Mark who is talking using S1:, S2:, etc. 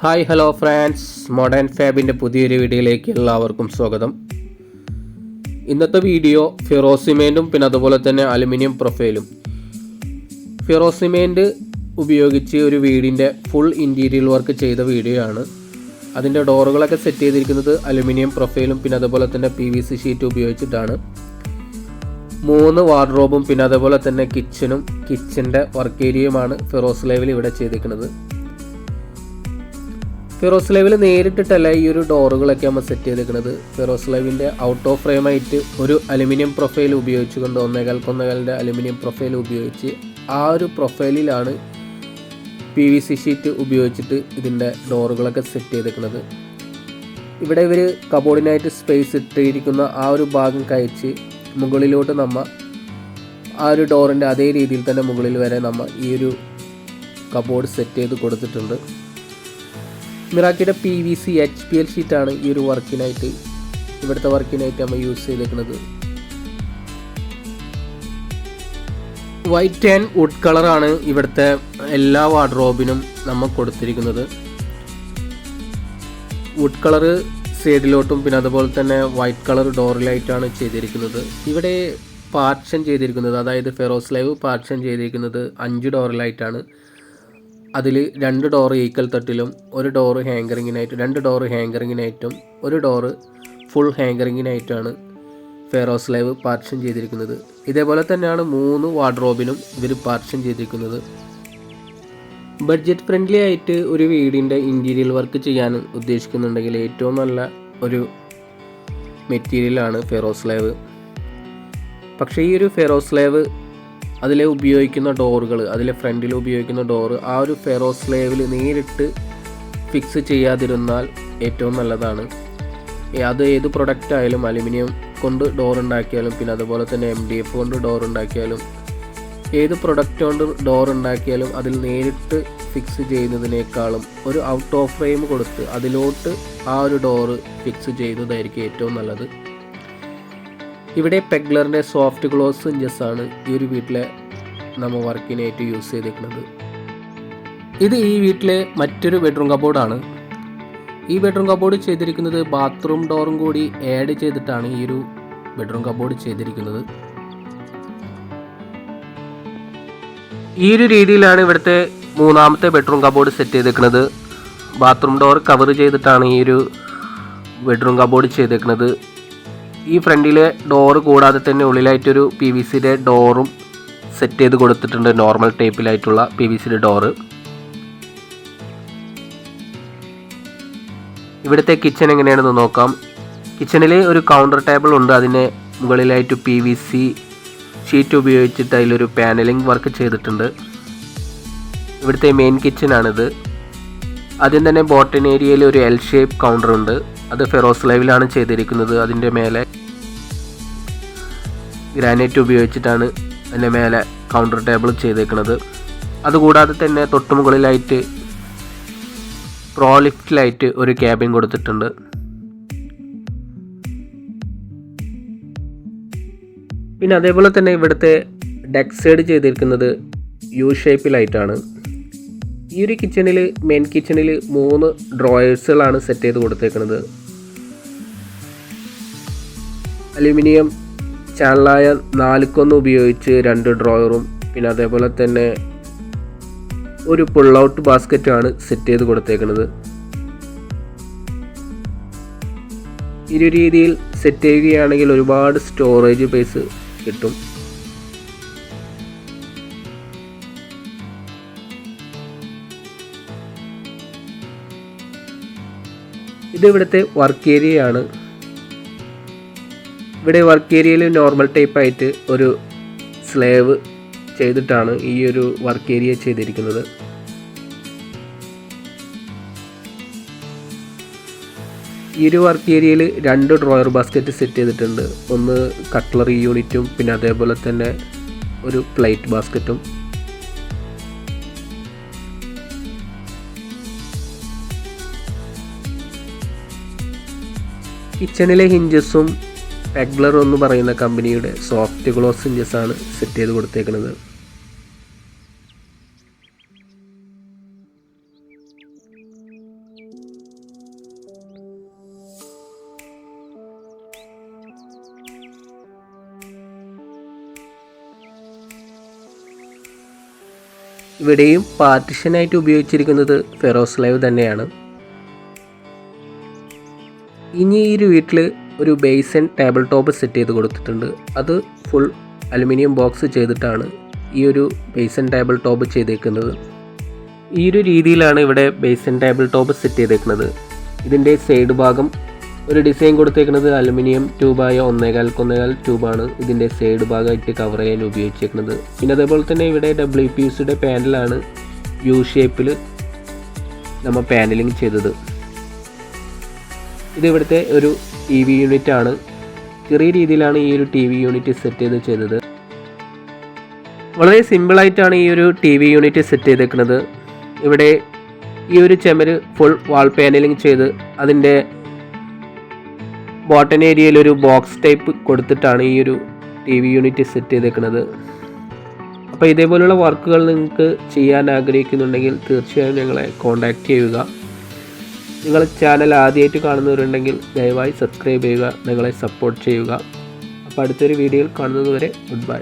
S1: Hi hello friends, modern ഫാബിൻ്റെ പുതിയൊരു വീഡിയോയിലേക്ക് എല്ലാവർക്കും സ്വാഗതം. ഇന്നത്തെ വീഡിയോ ഫെറോസിമെൻറ്റും പിന്നെ അതുപോലെ തന്നെ അലുമിനിയം പ്രൊഫൈലും. ഫെറോസിമെൻറ്റ് ഉപയോഗിച്ച് ഒരു വീടിൻ്റെ ഫുൾ ഇൻറ്റീരിയൽ വർക്ക് ചെയ്ത വീഡിയോ ആണ്. അതിൻ്റെ ഡോറുകളൊക്കെ സെറ്റ് ചെയ്തിരിക്കുന്നത് അലുമിനിയം പ്രൊഫൈലും പിന്നെ അതുപോലെ തന്നെ PVC ഷീറ്റ് ഉപയോഗിച്ചിട്ടാണ്. 3 വാർഡ്രോബും പിന്നെ അതുപോലെ തന്നെ കിച്ചൻ്റെ വർക്ക് ഏരിയയുമാണ് ഫെറോസ് ലൈവിൽ ഇവിടെ ചെയ്തിരിക്കുന്നത്. ഫെറോസ് ലൈവിൽ നേരിട്ടിട്ടല്ല ഈ ഒരു ഡോറുകളൊക്കെ നമ്മൾ സെറ്റ് ചെയ്തിരിക്കുന്നത്. ഫെറോസ് ലൈവിൻ്റെ ഔട്ട് ഓഫ് ഫ്രെയിമായിട്ട് ഒരു അലുമിനിയം പ്രൊഫൈൽ ഉപയോഗിച്ചുകൊണ്ട് 1.5 അലുമിനിയം പ്രൊഫൈൽ ഉപയോഗിച്ച് ആ ഒരു പ്രൊഫൈലിലാണ് PVC ഷീറ്റ് ഉപയോഗിച്ചിട്ട് ഇതിൻ്റെ ഡോറുകളൊക്കെ സെറ്റ് ചെയ്തിരിക്കുന്നത്. ഇവിടെ ഇവർ കബോർഡിനായിട്ട് സ്പേസ് ഇട്ടിരിക്കുന്ന ആ ഒരു ഭാഗം കഴിച്ച് മുകളിലോട്ട് നമ്മൾ ആ ഒരു ഡോറിൻ്റെ അതേ രീതിയിൽ തന്നെ മുകളിൽ വരെ നമ്മൾ ഈ ഒരു കബോർഡ് സെറ്റ് ചെയ്ത് കൊടുത്തിട്ടുണ്ട്. മിറാക്കിയുടെ PVC HPL ഷീറ്റാണ് ഈ ഒരു വർക്കിനായിട്ട് ഇവിടുത്തെ വർക്കിനായിട്ട് നമ്മൾ യൂസ് ചെയ്തിരിക്കുന്നത്. വൈറ്റ് ആൻഡ് വുഡ് കളറാണ് ഇവിടുത്തെ എല്ലാ വാർഡ്രോബിനും നമ്മൾ കൊടുത്തിരിക്കുന്നത്. വുഡ് കളറ് സൈഡിലോട്ടും പിന്നെ അതുപോലെ തന്നെ വൈറ്റ് കളർ ഡോറിലായിട്ടാണ് ചെയ്തിരിക്കുന്നത്. ഇവിടെ പാർഷൻ ചെയ്തിരിക്കുന്നത്, അതായത് ഫെറോസ് ലൈവ് പാർഷൻ ചെയ്തിരിക്കുന്നത് 5 ഡോറിലായിട്ടാണ്. അതിൽ 2 ഡോറ് ഈക്വൽ തട്ടിലും 1 ഡോറ് ഹാങ്കറിങ്ങിനായിട്ടും 2 ഡോറ് ഹാങ്കറിങ്ങിനായിട്ടും 1 ഡോറ് ഫുൾ ഹാങ്കറിങ്ങിനായിട്ടാണ് ഫെറോസ് ലൈവ് പാർഷൻ ചെയ്തിരിക്കുന്നത്. ഇതേപോലെ തന്നെയാണ് 3 വാർഡ്രോബിനും ഇവർ പാർഷൻ ചെയ്തിരിക്കുന്നത്. ബഡ്ജറ്റ് ഫ്രണ്ട്ലി ആയിട്ട് ഒരു വീടിൻ്റെ ഇൻറ്റീരിയൽ വർക്ക് ചെയ്യാൻ ഉദ്ദേശിക്കുന്നുണ്ടെങ്കിൽ ഏറ്റവും നല്ല ഒരു മെറ്റീരിയലാണ് ഫെറോസ് ലൈവ്. പക്ഷേ ഈ ഒരു ഫെറോസ് ലൈവ് അതിലെ ഉപയോഗിക്കുന്ന ഡോറുകൾ, അതിലെ ഫ്രണ്ടിൽ ഉപയോഗിക്കുന്ന ഡോറ് ആ ഒരു ഫെറോസ് ലൈവിൽ നേരിട്ട് ഫിക്സ് ചെയ്യാതിരുന്നാൽ ഏറ്റവും നല്ലതാണ്. അത് ഏത് പ്രൊഡക്റ്റ് ആയാലും, അലുമിനിയം കൊണ്ട് ഡോർ ഉണ്ടാക്കിയാലും പിന്നെ അതുപോലെ തന്നെ MDF കൊണ്ട് ഡോർ ഉണ്ടാക്കിയാലും, ഏത് പ്രൊഡക്റ്റ് കൊണ്ട് ഡോർ ഉണ്ടാക്കിയാലും അതിൽ നേരിട്ട് ഫിക്സ് ചെയ്യുന്നതിനേക്കാളും ഒരു ഔട്ട് ഓഫ് ഫ്രെയിം കൊടുത്ത് അതിലോട്ട് ആ ഒരു ഡോറ് ഫിക്സ് ചെയ്യുന്നതായിരിക്കും ഏറ്റവും നല്ലത്. ഇവിടെ പെഗ്ലറിൻ്റെ സോഫ്റ്റ് ക്ലോസ് ഇഞ്ചസാണ് ഈ ഒരു വീട്ടിലെ നമ്മൾ വർക്കിനായിട്ട് യൂസ് ചെയ്തിരിക്കുന്നത്. ഇത് ഈ വീട്ടിലെ മറ്റൊരു ബെഡ്റൂം കബോർഡാണ്. ഈ ബെഡ്റൂം കബോർഡ് ചെയ്തിരിക്കുന്നത് ബാത്റൂം ഡോറും കൂടി ആഡ് ചെയ്തിട്ടാണ് ഈ ഒരു ബെഡ്റൂം കബോർഡ് ചെയ്തിരിക്കുന്നത്. ഈ ഒരു രീതിയിലാണ് ഇവിടുത്തെ 3ാമത്തെ ബെഡ്റൂം കബോർഡ് സെറ്റ് ചെയ്തിരിക്കുന്നത്. ബാത്റൂം ഡോർ കവർ ചെയ്തിട്ടാണ് ഈ ഒരു ബെഡ്റൂം കബോർഡ് ചെയ്തിരിക്കുന്നത്. ഈ ഫ്രണ്ടിലെ ഡോറ് കൂടാതെ തന്നെ ഉള്ളിലായിട്ടൊരു PVCയുടെ ഡോറും സെറ്റ് ചെയ്ത് കൊടുത്തിട്ടുണ്ട്. നോർമൽ ടൈപ്പിലായിട്ടുള്ള PVCയുടെ ഡോറ്. ഇവിടുത്തെ കിച്ചൺ എങ്ങനെയാണെന്ന് നോക്കാം. കിച്ചണിൽ ഒരു കൗണ്ടർ ടേബിൾ ഉണ്ട്. അതിന് മുകളിലായിട്ട് PVC ഷീറ്റ് ഉപയോഗിച്ചിട്ട് അതിലൊരു പാനലിംഗ് വർക്ക് ചെയ്തിട്ടുണ്ട്. ഇവിടുത്തെ മെയിൻ കിച്ചണാണിത്. ആദ്യം തന്നെ ബോട്ടൻ ഏരിയയിൽ ഒരു L ഷേപ്പ് കൗണ്ടർ ഉണ്ട്. അത് ഫെറോസ് ലൈവിലാണ് ചെയ്തിരിക്കുന്നത്. അതിൻ്റെ മേലെ ഗ്രാനൈറ്റ് ഉപയോഗിച്ചിട്ടാണ് അതിൻ്റെ മേലെ കൗണ്ടർ ടേബിൾ ചെയ്തേക്കുന്നത്. അതുകൂടാതെ തന്നെ തൊട്ടുമുകളിലായിട്ട് പ്രോലിഫ്റ്റിലായിട്ട് ഒരു ക്യാബിൻ കൊടുത്തിട്ടുണ്ട്. പിന്നെ അതേപോലെ തന്നെ ഇവിടുത്തെ ഡെക്ക് സൈഡ് ചെയ്തിരിക്കുന്നത് U ഷേപ്പിലായിട്ടാണ്. ഈ ഒരു കിച്ചണിൽ, മെയിൻ കിച്ചണിൽ 3 ഡ്രോയേഴ്സുകളാണ് സെറ്റ് ചെയ്ത് കൊടുത്തേക്കുന്നത്. അലുമിനിയം ചാനലായ 4 ഉപയോഗിച്ച് 2 ഡ്രോയറും പിന്നെ അതേപോലെ തന്നെ ഒരു പുൾ ഔട്ട് ബാസ്ക്കറ്റുമാണ് സെറ്റ് ചെയ്ത് കൊടുത്തേക്കുന്നത്. ഈ ഒരു രീതിയിൽ സെറ്റ് ചെയ്യുകയാണെങ്കിൽ ഒരുപാട് സ്റ്റോറേജ് സ്പേസ് കിട്ടും. ഇത് ഇവിടുത്തെ വർക്ക് ഏരിയയാണ്. ഇവിടെ വർക്ക് ഏരിയയിൽ നോർമൽ ടൈപ്പായിട്ട് ഒരു സ്ലേവ് ചെയ്തിട്ടാണ് ഈ ഒരു വർക്ക് ഏരിയ ചെയ്തിരിക്കുന്നത്. ഈ ഒരു വർക്ക് ഏരിയയിൽ 2 ഡ്രോയർ ബാസ്ക്കറ്റ് സെറ്റ് ചെയ്തിട്ടുണ്ട്. ഒന്ന് കട്ട്ലറി യൂണിറ്റും പിന്നെ അതേപോലെ തന്നെ ഒരു പ്ലേറ്റ് ബാസ്ക്കറ്റും. കിച്ചണിലെ ഹിഞ്ചസും പെഗ്ലർ എന്ന് പറയുന്ന കമ്പനിയുടെ സോഫ്റ്റ് ക്ലോസ് ഹിഞ്ചസാണ് സെറ്റ് ചെയ്ത് കൊടുത്തേക്കുന്നത്. ഇവിടെയും പാർട്ടിഷനായിട്ട് ഉപയോഗിച്ചിരിക്കുന്നത് ഫെറോസ്ലേവ് തന്നെയാണ്. ഇനി ഈ ഒരു വീട്ടിൽ ഒരു base and table top set ചെയ്ത് കൊടുത്തിട്ടുണ്ട്. അത് ഫുൾ അലുമിനിയം ബോക്സ് ചെയ്തിട്ടാണ് ഈ ഒരു ബേസ് ആൻഡ് ടേബിൾ ടോപ്പ് ചെയ്തേക്കുന്നത്. ഈ ഒരു രീതിയിലാണ് ഇവിടെ base and table top set ചെയ്തേക്കുന്നത്. ഇതിൻ്റെ സൈഡ് ഭാഗം ഒരു ഡിസൈൻ കൊടുത്തേക്കുന്നത് അലുമിനിയം ട്യൂബായ 1.25 ട്യൂബാണ് ഇതിൻ്റെ സൈഡ് ഭാഗമായിട്ട് കവർ ചെയ്യാൻ ഉപയോഗിച്ചേക്കുന്നത്. പിന്നെ അതേപോലെ തന്നെ ഇവിടെ WPCയുടെ പാനലാണ് യു ഷേപ്പിൽ നമ്മൾ പാനലിങ് ചെയ്തത്. ഇതിവിടുത്തെ ഒരു TV യൂണിറ്റാണ്. ചെറിയ രീതിയിലാണ് ഈ ഒരു TV യൂണിറ്റ് സെറ്റ് ചെയ്തത്. വളരെ സിമ്പിളായിട്ടാണ് ഈ ഒരു TV യൂണിറ്റ് സെറ്റ് ചെയ്തേക്കുന്നത്. ഇവിടെ ഈ ഒരു ചുമര് ഫുൾ വാൾ പാനലിങ് ചെയ്ത് അതിൻ്റെ ബോട്ടം ഏരിയയിൽ ഒരു ബോക്സ് ടൈപ്പ് കൊടുത്തിട്ടാണ് ഈ ഒരു TV യൂണിറ്റ് സെറ്റ് ചെയ്തേക്കുന്നത്. അപ്പോൾ ഇതേപോലുള്ള വർക്കുകൾ നിങ്ങൾക്ക് ചെയ്യാൻ ആഗ്രഹിക്കുന്നുണ്ടെങ്കിൽ തീർച്ചയായും ഞങ്ങളെ കോൺടാക്റ്റ് ചെയ്യുക. നിങ്ങൾ ചാനൽ ആദ്യമായിട്ട് കാണുന്നവരുണ്ടെങ്കിൽ ദയവായി സബ്സ്ക്രൈബ് ചെയ്യുക, ഞങ്ങളെ സപ്പോർട്ട് ചെയ്യുക. അപ്പോൾ അടുത്തൊരു വീഡിയോയിൽ കാണുന്നതുവരെ ഗുഡ് ബൈ.